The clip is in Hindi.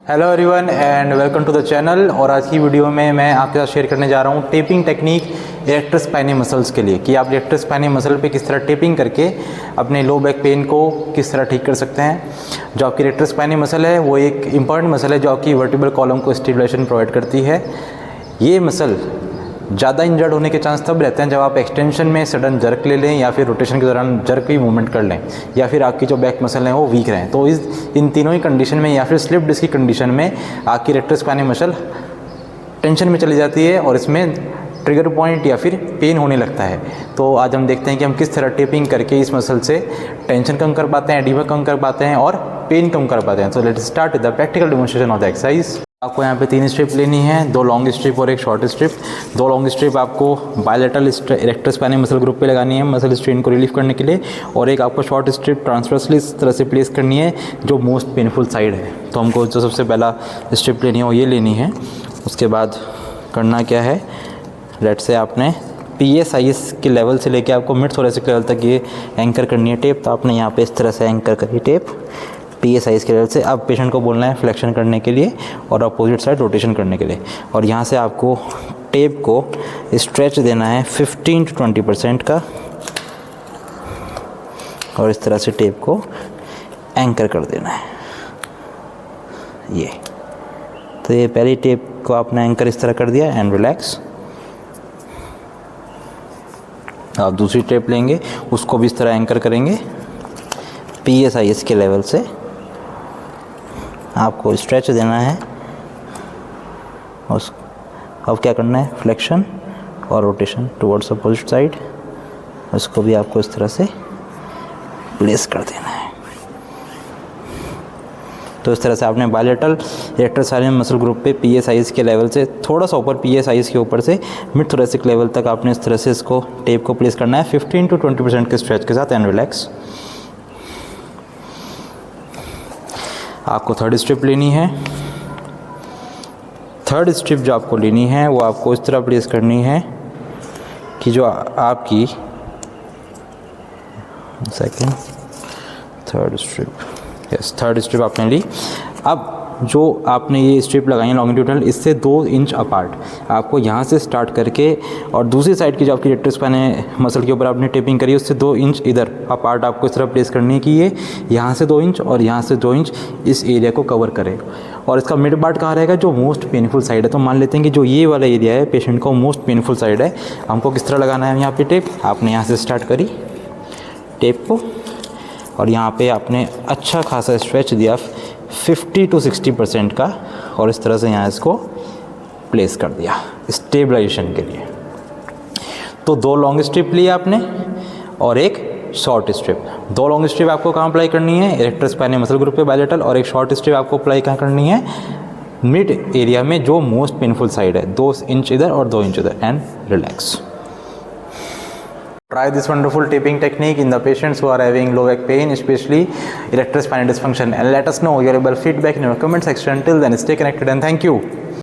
Hello everyone and welcome to the channel. और आज की वीडियो में मैं आपके साथ शेयर करने जा रहा हूँ taping technique erector spinae muscles के लिए कि आप इरेक्टर स्पाइनी मसल पे किस तरह टेपिंग करके अपने लो बैक पेन को किस तरह ठीक कर सकते हैं। जो आपकी इरेक्टर स्पाइनी मसल है वो एक इम्पॉर्टेंट मसल है जो आपकी वर्टिब्रल कॉलम को स्टेबलाइजेशन प्रोवाइड करती है। ये मसल ज़्यादा इंजर्ड होने के चांस तब रहते हैं जब आप एक्सटेंशन में सडन जर्क ले लें या फिर रोटेशन के दौरान जर्क की मूवमेंट कर लें या फिर आपकी जो बैक मसल है वो वीक रहें। तो इन तीनों ही कंडीशन में या फिर स्लिप डिस्क की कंडीशन में आपकी इरेक्टर स्पाइनी मसल टेंशन में चली जाती है और इसमें ट्रिगर पॉइंट या फिर पेन होने लगता है। तो आज हम देखते हैं कि हम किस तरह टेपिंग करके इस मसल से टेंशन कम कर पाते हैं, एडिमा कम कर पाते हैं और पेन कम कर पाते हैं। So let's start with the practical demonstration of the exercise. आपको यहाँ पे 3 स्ट्रिप लेनी है, 2 लॉन्ग स्ट्रिप और एक शॉर्ट स्ट्रिप। 2 लॉन्ग स्ट्रिप आपको bilateral erector spinae muscle group पे लगानी है मसल स्ट्रेन को रिलीफ करने के लिए, और एक आपको शॉर्ट स्ट्रिप ट्रांसवर्सली इस तरह से प्लेस करनी है जो मोस्ट पेनफुल साइड है। तो हमको जो सबसे पहला स्ट्रिप लेनी है वो ये लेनी है। उसके बाद करना क्या है, लेट से आपने PSIS के लेवल से लेके आपको मिड थोरेसिक लेवल तक ये एंकर करनी है टेप। तो आपने यहाँ पे इस तरह से एंकर करी टेप PSIS के लेवल से। अब पेशेंट को बोलना है फ्लेक्शन करने के लिए और अपोजिट साइड रोटेशन करने के लिए, और यहाँ से आपको टेप को स्ट्रेच देना है 15 to 20% का, और इस तरह से टेप को एंकर कर देना है। ये तो ये पहली टेप को आपने एंकर इस तरह कर दिया एंड रिलैक्स। आप दूसरी टेप लेंगे, उसको भी इस तरह एंकर करेंगे PSIS के लेवल से। आपको स्ट्रेच देना है, अब क्या करना है, फ्लेक्शन और रोटेशन टुवर्ड्स अपोजिट साइड। उसको भी आपको इस तरह से प्लेस कर देना है। तो इस तरह से आपने bilateral erector spinae muscle group पे PSIS के लेवल से थोड़ा सा ऊपर, PSIS के ऊपर से मिड थोरेसिक लेवल तक आपने इस तरह से इसको टेप को प्लेस करना है 15 to 20% के स्ट्रेच के साथ एंड रिलैक्स। आपको थर्ड स्ट्रिप लेनी है। थर्ड स्ट्रिप जो आपको लेनी है वो आपको इस तरह प्लेस करनी है कि जो आपकी थर्ड स्ट्रिप आपने ली। अब जो आपने ये स्ट्रिप लगाई है लॉन्गिट्यूडनल, इससे 2 इंच अपार्ट आपको यहाँ से स्टार्ट करके और दूसरी साइड की जो आपकी इरेक्टर स्पाइनी मसल के ऊपर आपने टेपिंग करी है उससे 2 इंच इधर अपार्ट आपको इस तरह प्लेस करनी है कि ये यहाँ से 2 इंच और यहाँ से 2 इंच इस एरिया को कवर करे। और इसका मिड पार्ट कहाँ रहेगा, जो मोस्ट पेनफुल साइड है। तो मान लेते हैं कि जो ये वाला एरिया है पेशेंट को मोस्ट पेनफुल साइड है। हमको किस तरह लगाना है यहाँ पर टेप, आपने यहाँ से स्टार्ट करी टेप को और यहाँ पे आपने अच्छा खासा स्ट्रेच दिया 50 to 60% का, और इस तरह से यहाँ इसको प्लेस कर दिया स्टेबलाइजेशन के लिए। तो 2 लॉन्ग स्ट्रिप लिए आपने और एक शॉर्ट स्ट्रिप। 2 लॉन्ग स्ट्रिप आपको कहाँ अप्लाई करनी है, इरेक्टर स्पाइनी मसल ग्रुप पे बायलैटरल, और एक शॉर्ट स्ट्रिप आपको अप्लाई कहाँ करनी है, मिड एरिया में जो मोस्ट पेनफुल साइड है। 2 इंच इधर और 2 इंच इधर and relax. Try this wonderful taping technique in the patients who are having low back pain, especially erector spinal dysfunction, and let us know your able feedback in your comment section. Till then, stay connected and thank you.